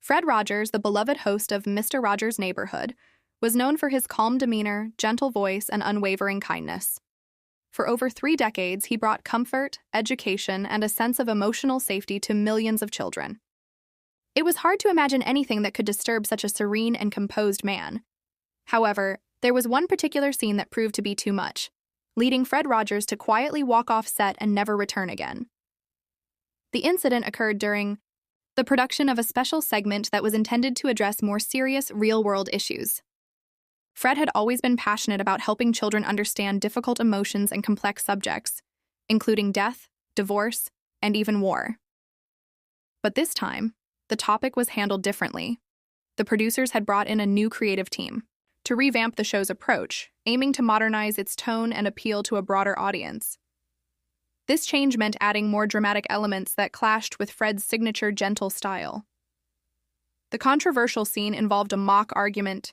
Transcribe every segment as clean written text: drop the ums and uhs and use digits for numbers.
Fred Rogers, the beloved host of Mr. Rogers' Neighborhood, was known for his calm demeanor, gentle voice, and unwavering kindness. For over 3 decades, he brought comfort, education, and a sense of emotional safety to millions of children. It was hard to imagine anything that could disturb such a serene and composed man. However, there was one particular scene that proved to be too much, leading Fred Rogers to quietly walk off set and never return again. The incident occurred during the production of a special segment that was intended to address more serious, real-world issues. Fred had always been passionate about helping children understand difficult emotions and complex subjects, including death, divorce, and even war. But this time, the topic was handled differently. The producers had brought in a new creative team to revamp the show's approach, aiming to modernize its tone and appeal to a broader audience. This change meant adding more dramatic elements that clashed with Fred's signature gentle style. The controversial scene involved a mock argument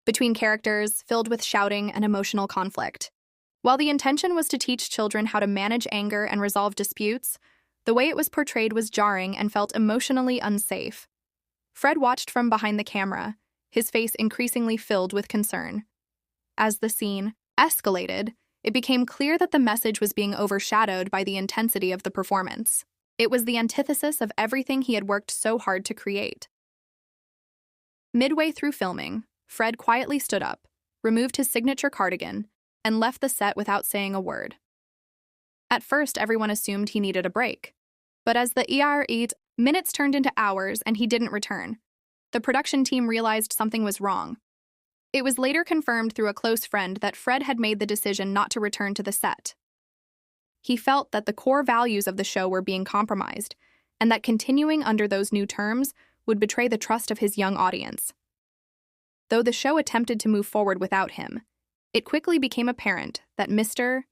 between characters filled with shouting and emotional conflict. While the intention was to teach children how to manage anger and resolve disputes, the way it was portrayed was jarring and felt emotionally unsafe. Fred watched from behind the camera, his face increasingly filled with concern. As the scene escalated, it became clear that the message was being overshadowed by the intensity of the performance. It was the antithesis of everything he had worked so hard to create. Midway through filming, Fred quietly stood up, removed his signature cardigan, and left the set without saying a word. At first, everyone assumed he needed a break. But as the minutes turned into hours and he didn't return, the production team realized something was wrong. It was later confirmed through a close friend that Fred had made the decision not to return to the set. He felt that the core values of the show were being compromised, and that continuing under those new terms would betray the trust of his young audience. Though the show attempted to move forward without him, it quickly became apparent that Mr.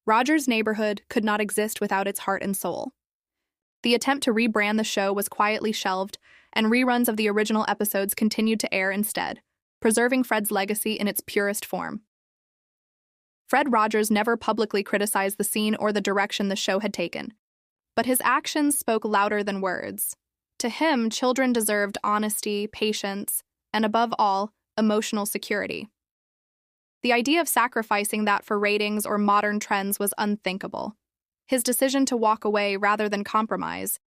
Rogers' Neighborhood could not exist without its heart and soul. The attempt to rebrand the show was quietly shelved, and reruns of the original episodes continued to air instead, preserving Fred's legacy in its purest form. Fred Rogers never publicly criticized the scene or the direction the show had taken, but his actions spoke louder than words. To him, children deserved honesty, patience, and above all, emotional security. The idea of sacrificing that for ratings or modern trends was unthinkable. His decision to walk away rather than compromise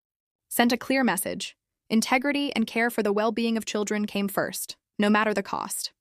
sent a clear message. Integrity and care for the well-being of children came first, no matter the cost.